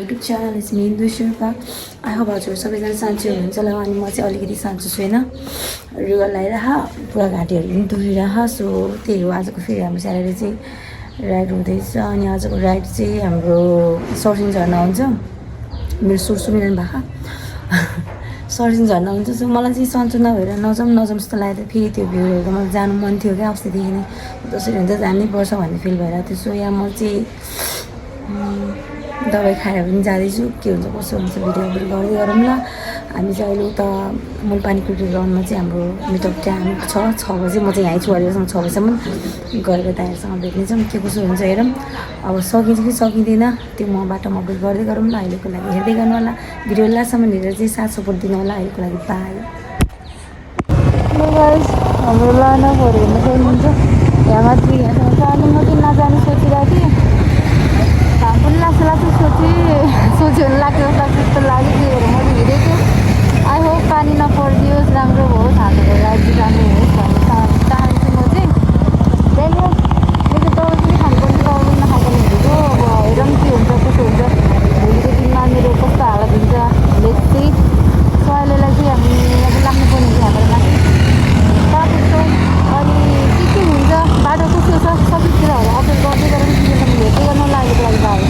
YouTube channel. It's me, Hindu Sherpa. I hope हजुर सबैजना सन्चै हुनुहुन्छ होला अनि म चाहिँ अलिकति सन्चो छैन रुगा लागिरह पुरा घाँटीहरू पनि दुखिरह सो त्यही हो आजको फेरि हाम्रो स्याटरडे चाहिँ राइड हुँदैछ अनि आजको राइड चाहिँ हाम्रो सर्सिङ झर्ना हुन्छ मेरो सुर सुनिरहनु भएको सर्सिङ झर्ना हुन्छ सो मलाई चाहिँ सन्चो नभएर नजाउँ जस्तो लाग्यो फेरि त्यो भ्यू हेरेर मलाई जानु मन थियो क्या अस्तिदेखि नै जसरी हुन्छ जानै पर्छ भन्ने फिल भइरहेको थियो सो यहाँ म चाहिँ दबाई खाएर पनि जाँदैछु के हुन्छ कसो हुन्छ भिडियो गर्दै गरौँ ल हामी चाहिँ अहिले उता मूलपानी क्रिकेट ग्राउन्डमा चाहिँ हाम्रो मिटअप टाइम छ 6 बजे म चाहिँ यहीँ छु अहिलेसम्म 6 बजीसम्म गएर दाइहरूसँग भेट्नेछौँ के कसो हुन्छ हेरौँ अब सकिन्छ कि सकिँदैन त्यो म बाटोमा अपडेट गर्दै गरौँ ल अहिलेको लागि हेर्दै गर्नु होला भिडियो लास्टसम्म हेरेर चाहिँ साथ सपोर्ट दिनु होला अहिलेको लागि बाई हाम्रो लानाहरू हेर्नु सक्नुहुन्छ यहाँ माथि यहाँसम्म जानु म चाहिँ नजानु सोचिरहेको थिएँ घाम पनि लाग्छ सोच्यो भने लाग्छ जस्तो लाग्यो त्यही भएर मैले हिँडेको आई होप पानी नपरिदियोस् राम्रो होस् हाम्रो राज्य राम्रो होस् भन्ने चाहन्छु म चाहिँ त्यही हो मेरो दबाई पनि खानुपर्ने दबाई पनि नखाइकन हिँडेको अब हेरौँ के हुन्छ कसो हुन्छ भोलिको दिनमा मेरो कस्तो हालत हुन्छ लेट चाहिँ सो अहिलेलाई चाहिँ हामी अब लाग्नुपर्ने हुन्छ हाम्रो माथि तातो अनि के हुन्छ बाटो कस्तो छ सबै कुराहरू अपडेट गर्दै गरौँ किनभने भेट्दै गर्न लागेको लागि भयो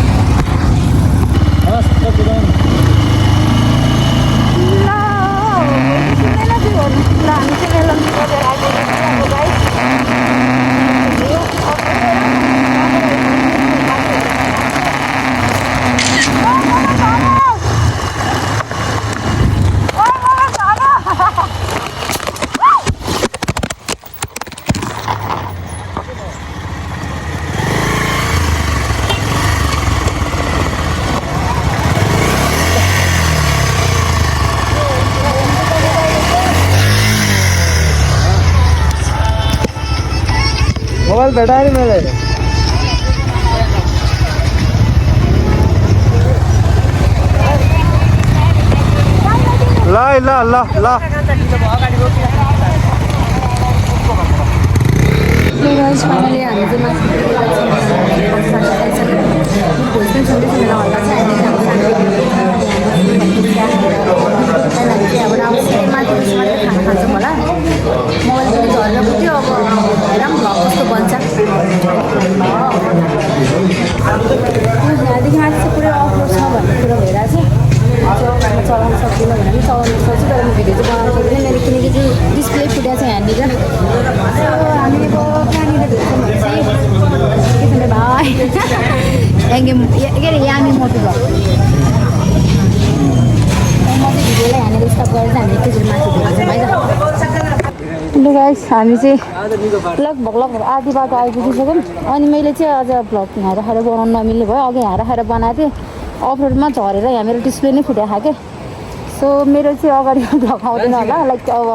मोबाइल बैठा है मेरे ला ला ला ला फाइनली हामी चाहिँ माथि माथि खाना खान्छौँ होला मोबाइल पनि झरेर पुग्यो अब हेरौँ भ्लग कस्तो बन्छ यहाँदेखि माथि चाहिँ पुरै अफरोड छ भन्ने कुरो भइरहेको छ चलाउन सक्दिनँ भने पनि चलाउनु सक्छु तर म भिडियो चाहिँ बनाउनु सक्दिनँ मेरो किनकि चाहिँ डिस्प्ले फुटेको छ यहाँनिर हामीले अब कहाँनिर भेट्छौँ भने चाहिँ के छ भाइ के अरे यामी मोटो भयो म चाहिँ भिडियोलाई यहाँनिर स्टप गरेर चाहिँ हामी एकैचोटि माथि भेट्छौँ है ल गाइस हामी चाहिँ लगभग आधी बाटो आइपुगिसक्यौँ अनि मैले चाहिँ आज भ्लग यहाँ राखेर बनाउनु नमिल्ने भयो अघि यहाँ राखेर बनाएको थिएँ अफरोडमा झरेर यहाँ मेरो डिस्प्ले नै फुट्यो खाएको सो मेरो चाहिँ अगाडि भ्लग आउँदैन होला लाइक अब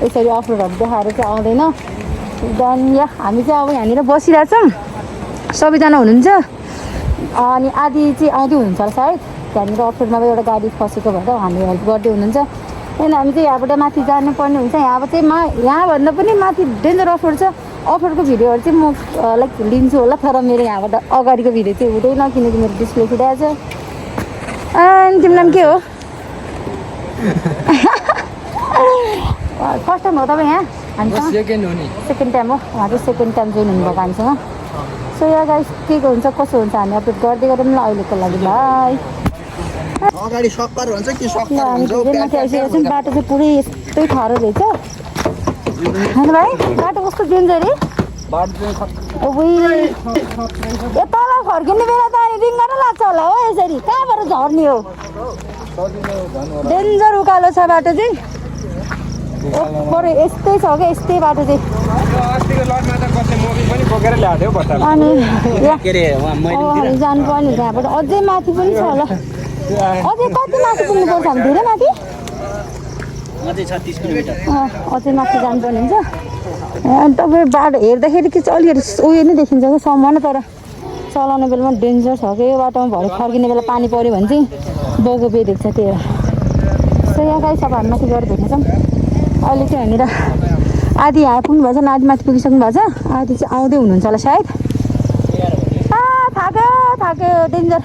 यसरी अफरोडहरू देखाएर चाहिँ आउँदैन देन या हामी चाहिँ अब यहाँनिर बसिरहेछौँ सबैजना हुनुहुन्छ अनि आधी चाहिँ आउँदै हुनुहुन्छ होला सायद त्यहाँनिर अफरोडमा एउटा गाडी फसेको भएर हामी हेल्प गर्दै हुनुहुन्छ अनि हामी चाहिँ यहाँबाट माथि जानुपर्ने हुन्छ यहाँ चाहिँ यहाँभन्दा पनि माथि डेन्जर अफरोड छ अफरोडको भिडियोहरू चाहिँ म लाइक लिन्छु होला तर मेरो यहाँबाट अगाडिको भिडियो चाहिँ हुँदैन किनकि मेरो डिस्प्ले फुटाएको छ अनि तिम्रो नाम के हो फर्स्ट टाइम हो तपाईँ यहाँ हामीसँग सेकेन्ड टाइम हो उहाँ चाहिँ सेकेन्ड टाइम जोइन हुनुभएको हामीसँग सो यहाँ गाइस के हुन्छ कसो हुन्छ हामी अपडेट गर्दै गरौँ ल अहिलेको लागि भाइ अगाडि सक्कर हुन्छ कि सक्कर हामी धेरै माथि आइसकेको छौँ बाटो चाहिँ पुरै यस्तै ठाडो रहेछ होइन भाइ बाटो कस्तो डेन्जर रे यो तल फर्किने बेला त अनि रिङ्गट लाग्छ होला हो यसरी कहाँबाट झर्ने हो डेन्जर उकालो छ बाटो चाहिँ बरु यस्तै छ क्या यस्तै बाटो चाहिँ अनि जानुपर्ने त्यहाँबाट अझै माथि पनि छ होला अझै कति माथि पुग्नुपर्छ हामी धेरै माथि अझै माथि जानुपर्ने हुन्छ अनि तपाईँ बाटो हेर्दाखेरि के चाहिँ अलिकति उयो नै देखिन्छ कि सम्म तर चलाउने बेलामा डेन्जर छ कि यो बाटोमा भरे फर्किने बेला पानी पऱ्यो भने चाहिँ बगो बे देख्छ त्यही भएर सो यहाँ गाई सब हामी माथि गएर भेट्नेछौँ अहिले चाहिँ यहाँनिर आधी यहाँ पुग्नु भएको छ आधी माथि पुगिसक्नु भएको छ आधी चाहिँ आउँदै हुनुहुन्छ होला सायद थाक्यो डेन्जर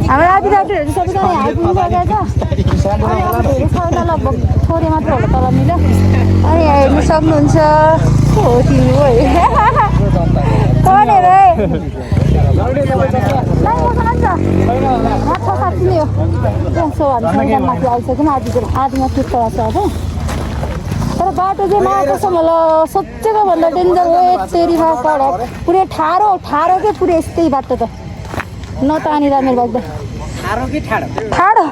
हाम्रो आधी डाक्टरहरू सबैजना आइपुगिसकेको छ अनि अब धेरै छैन लगभग थोरै मात्र होला तल मिल्यो अनि यहाँ हेर्नु सक्नुहुन्छ हो तिमी हो कने रे नाइ मसँग छ 6-7 नै हो त्यसो हामी मैदान माथि आइसक्यौँ आधीमा टुक्का छ हो तर बाटो चाहिँ महाकसम होला सोचेको भन्दा डेन्जर हो तेरीमा कडक पुरै ठाडो के पुरै यस्तै बाटो त नतानेर मेरो बाइक ठाडो कि ठाडो ठाडो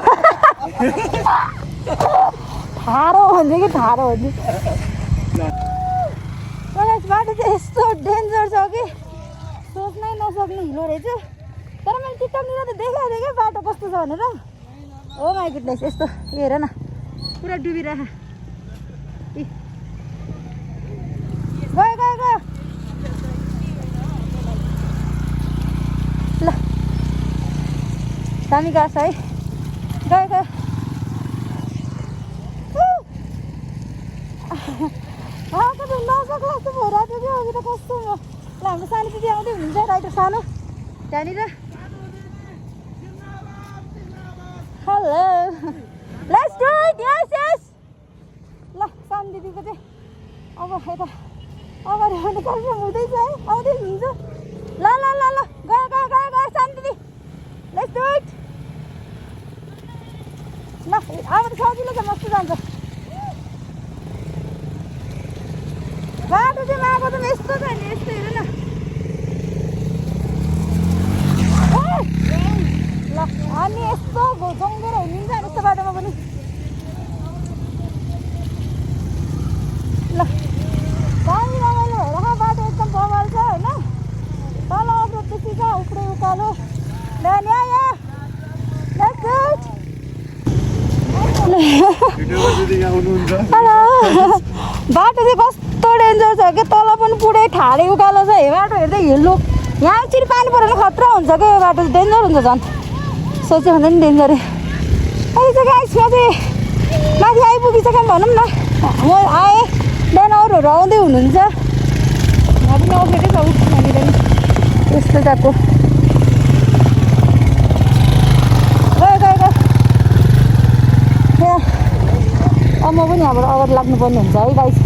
ठाडो भन्दै कि ठाडो भन्दै बाटो चाहिँ यस्तो डेन्जर छ कि सोच्नै नसक्ने हिलो रहेछ तर मैले टिकटकनिर त देखाएको थिएँ क्या बाटो कस्तो छ भनेर हो माई गुडनेस यस्तो हेर न पुरा डुबिरह गयो ल दामी गएको छ है गयो कस्तो नसक्ला जस्तो भइरहेको थियो कि अघि त कस्तो ल हाम्रो सानो दिदी आउँदै हुनुहुन्छ राइटर सानो त्यहाँनिर हेलो लेट्स डु इट यस ल सानो दिदीको चाहिँ अब यता अगाडि आउने कार्यक्रम हुँदैछ है आउँदै हुनुहुन्छ ल गयो सानो दिदी लेट्स डु इट ल अब त सजिलो छ मस्तो जान्छ बाटो चाहिँ महाकसम यस्तो छ नि यस्तो हेर न ल अनि यस्तो घोचङ्गेर हिँडिन्छ नि यस्तो बाटोमा पनि ल दामी रमाइलो भएर बाटो एकदम बवाल छ होइन तल अग्रपछि छ उफ्रै उकालो हेलो बाटो चाहिँ कस्तो डेन्जर छ कि तल पनि पुरै ठाडे उकालो छ बाटो हेर्दै हिँड्नु यहाँ एकचोटि पानी पऱ्यो भने खतरा हुन्छ क्या यो बाटो डेन्जर हुन्छ झन् सोच्यो भने पनि डेन्जरै अहिले चाहिँ गाइसमा चाहिँ माथि आइपुगिसक्यौँ भनौँ न म आएँ बिहान अरूहरू आउँदै हुनुहुन्छ यहाँ पनि अफेरै छ यहाँनिर नि यस्तो टाइपको गयो अब म पनि यहाँबाट अगाडि लाग्नुपर्ने हुन्छ है गाइस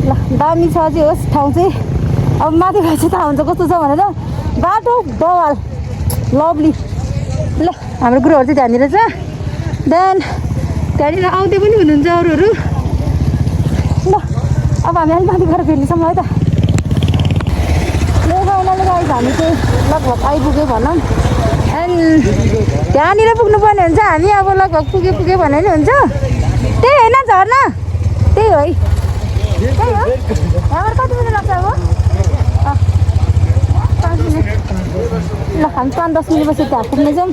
ल दामी छ चाहिँ होस् ठाउँ चाहिँ अब माथि गए चाहिँ थाहा हुन्छ कस्तो छ भनेर बाटो बवाल लभली ल हाम्रो गुरुहरू चाहिँ त्यहाँनिर छ देन त्यहाँनिर आउँदै पनि हुनुहुन्छ अरूहरू ल अब हामी अलिक माथि गएर फेर्नेछौँ है त ल फाइनली गाइस हामी चाहिँ लगभग आइपुग्यो भनौँ एन्ड त्यहाँनिर पुग्नुपर्ने हुन्छ हामी अब लगभग पुग्यो भने नि हुन्छ त्यही होइन झर्ना त्यही हो है त्यही हो यहाँबाट कति बजी लाग्छ अब 5 मिनट ल हामी 5-10 मिनटपछि त्यहाँ पुग्नेछौँ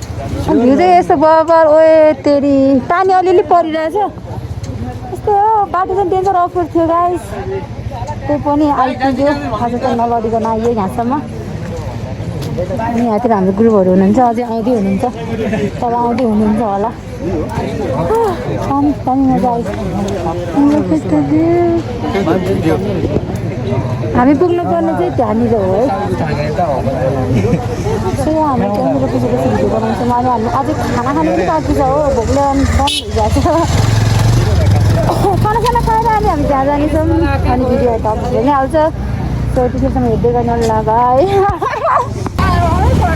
अनि भ्यू चाहिँ यस्तो बबर ओए तेरी पानी अलिअलि परिरहेछ यस्तै हो बाटो चाहिँ डेन्जर अफरोड थियो गाइस त्यही पनि आइपुग्यो आज चाहिँ नलडिकन आइयो यहाँसम्म अनि यहाँतिर हाम्रो ग्रुपहरू हुनुहुन्छ अझै आउँदै हुनुहुन्छ तल आउँदै हुनुहुन्छ होला पानी मजा आइस हामी पुग्नुपर्ने चाहिँ त्यहाँनिर हो है त्यही हामी त्यहाँनिर पुगेपछि भिडियो बनाउँछौँ अनि हामी अझै खाना खाने पनि बाँकी छ हो भोकले अनि बन्द भइरहेको छ खाना खाएर अनि हामी त्यहाँ जानेछौँ अनि भिडियो त भइ नै हाल्छ सो त्यसैसम्म हेर्दै गर्नु होला भाइ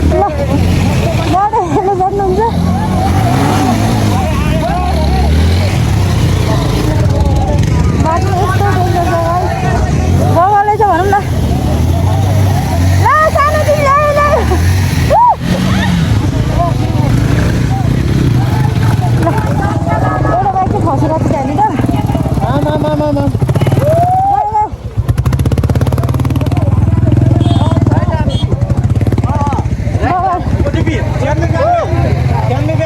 ल बाटो हेर्नु सक्नुहुन्छ बाटो यस्तो डेन्जर छ बवालै छ भनौँ न ल सानो दिन एउटा बाइक चाहिँ खसिरहेको छ त्यहाँनिर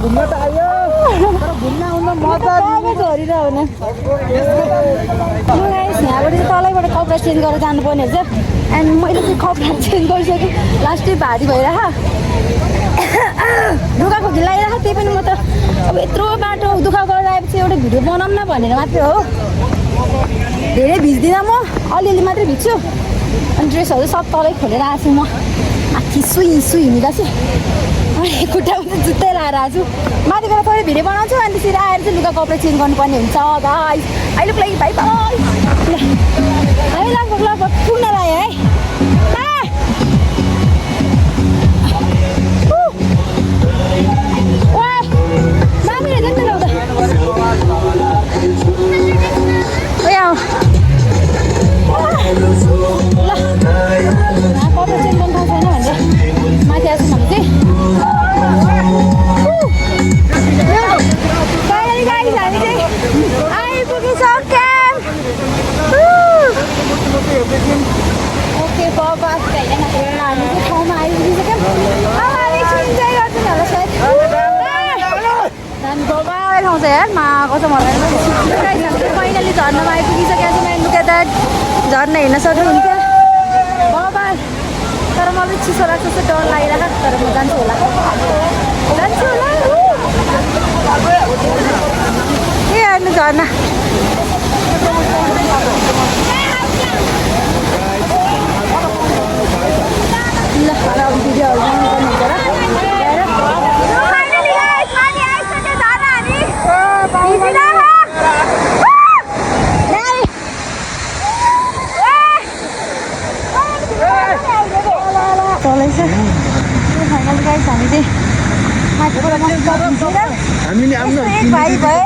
घुम्न त आयो तर घुम्न आउन मजा गरिरह हुन यहाँबाट चाहिँ तलैबाट कपडा चेन्ज गरेर जानुपर्ने हुन्छ एन्ड मैले चाहिँ कपडा चेन्ज गरिसकेँ लास्टै भारी भइरह दुःख खोकी लगाइरह त्यही पनि म त अब यत्रो बाटो दुःख गरेर आएपछि एउटा भिडियो बनाऊँ न भनेर मात्रै हो धेरै भिज्दिनँ म अलिअलि मात्रै भिज्छु अनि ड्रेसहरू सब तलै खोलेर आएको छु म आखी सुई हिँडिरहेको छु अनि खुट्टामा चाहिँ जुत्तै लगाएर आएको छु माथि गएर थोरै भिडियो बनाउँछु अनि त्यसरी आएर चाहिँ लुगा कपडा चेन्ज गर्नुपर्ने हुन्छ गाइस अहिलेको लागि भाइ भाइ ल हामी लगभग पुग्न लाग्यो है कपडा चेन्ज गर्नु थाहा छैन भने माथि आएको भने चाहिँ हामी चाहिँ आइपुगिसक्यौँ ओके बबास होइन हामी चाहिँ ठाउँमा आइपुगिसक्यौँ अब हामी इन्जोय गर्छौँ होला सायद हामी बबाले ठाउँ छ यार माको छ मलाई फाइनली झर्नामा आइपुगिसकेको छु मैले लुक एट द्याट झर्ना हेर्न सक्नुहुन्थ्यो बाबा तर मलाई चिसो लाग्छ जस्तो डर लागिरहेको तर म जान्छु होला ए हेर्नु झर्ना ल भिडियोहरू बनाउनुपर्ने हुन्छ र चलेछ फाइनल गाइस हामी चाहिँ माथिबाट हामीले आफ्नो भाइ भयो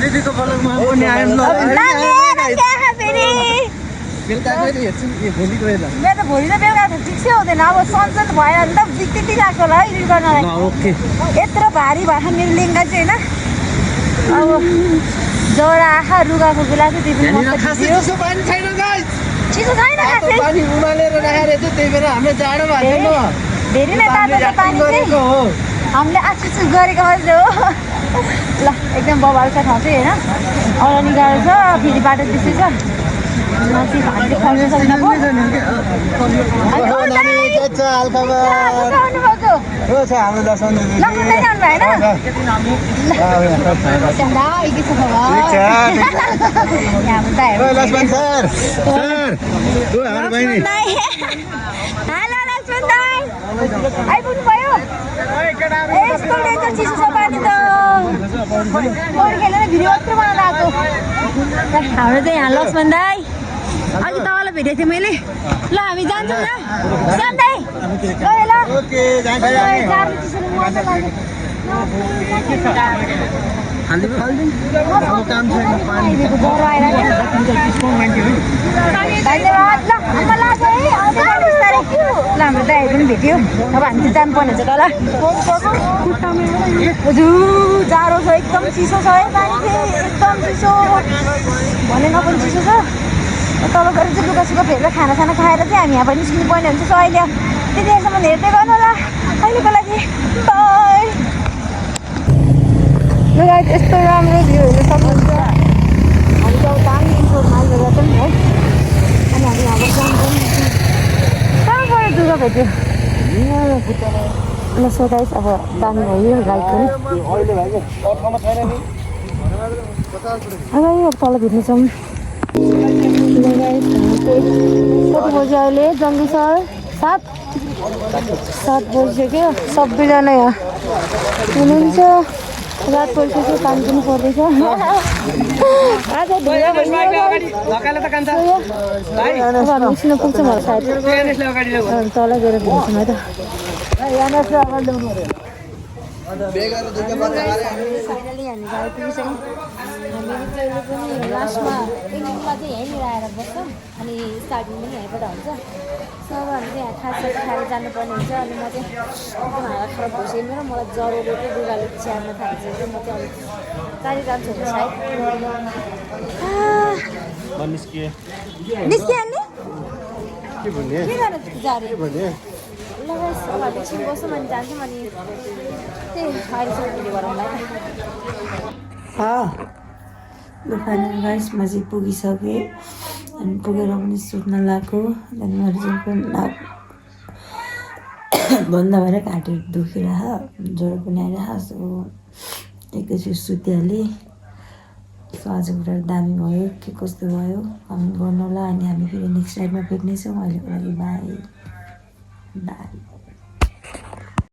दिदीको ब्लगमा पनि आयौँ ल बेलुका फेरि हेर्छु भोलिको हेर्दा मेरो त भोलि र बेलुका त ठिक्सै हुँदैन अब सनसेट भएर नि त त्यति लाग्छ होला है एडिट गर्नलाई ओके यत्रो भारी भएर मेरो लेङ्गा चाहिँ होइन अब जरा आँखा रुगाको बेला चाहिँ त्यही पनि चिसो पानी छैन गाइस चिसो छैन खासै पानी उमालेर राखेर चाहिँ त्यही भएर हामीले जाडो भएको छैन धेरै नै तातो छ पानी चाहिँ हामीले आसुसु गरेको मात्रै हो ल एकदम बबाल छ ठाउँ चाहिँ होइन अगाडि गाह्रो छ फेरि बाटो त्यसै छ माथि हामीले खुवाउनु सक्दैन पो हाम्रो दर्शन लक्ष्मण सर आइपुग्नु भयो यस्तो डेन्जर चिसो छ पानी त खेलेर भिडियो मात्रै बनाउन आएको हाम्रो चाहिँ यहाँ लक्ष्मण दाई अघि तपाईँलाई भेटेको थिएँ मैले ल हामी जान्छौँ ल श्याम दाई गयो ल हाम्रो दाइहरू पनि भेट्यो अब हामी चाहिँ जानुपर्ने हुन्छ ल हजुर जाडो छ एकदम चिसो छ है पानी चाहिँ एकदम चिसो भनेको पनि चिसो छ तल गएर चाहिँ लुगासुगा फेरेर खानासाना खाएर चाहिँ हामी यहाँबाट निस्किनु पर्ने हुन्छ सो अहिले त्यतिसम्म हेर्दै गर्नु होला अहिलेको लागि बाई लुगा यस्तो राम्रो भ्यू हेर्नु सक्नुहुन्छ हामी चाहिँ दामी इन्ट्रो मालबाट पनि है अनि हामी यहाँबाट जान्छौँ कहाँ गएर दुःख भेट्यो ल सो गाइस अब दामी भयो राइड पनि अब तल भेट्नेछौँ कति बज्यो अहिले जङ्गी सर 7 बजिसक्यो सबैजना यहाँ हुनुहुन्छ रात परिसक्यो पानी पनि पर्दैछ आज ढिलो अब हामी एकछिन पुग्छौँ होला सायद तल गएर भेट्छौँ है त फाइनली हामी आइपुगिसक्यौँ हामीले चाहिँ पनि लास्टमा इन्डिङमा चाहिँ यहीँनिर आएर बस्छौँ अनि स्टार्टिङ पनि यहीँबाट हुन्छ सो अब हामी चाहिँ यहाँ खाजा खाएर जानुपर्ने हुन्छ अनि म चाहिँ एकदम हावा खराब भइसक्यो र मलाई ज्वरोले चाहिँ लुगाले च्यार्न थालिसक्यो म चाहिँ अलिक गाडी जान्छु होला सायद निस्कियो नि के गर्नु जारे ल गाइस अब हामी एकछिन बस्छौँ अनि जान्छौँ अनि चाहिँ अहिलेसम्म भिडियो गरौँला फाइनल गाइस म चाहिँ पुगिसकेँ अनि पुगेर पनि सुत्न लाग्यो अनि मैले चाहिँ पनि भन्दा भएर घाँटीहरू दुखिरह ज्वरो पनि आइरह सो एकैछिन सुतिहालेँ सो आजको कुरा दामी भयो के कस्तो भयो कमेन्ट गर्नु होला अनि हामी फेरि नेक्स्ट टाइममा भेट्नेछौँ अहिलेको लागि बाई बाई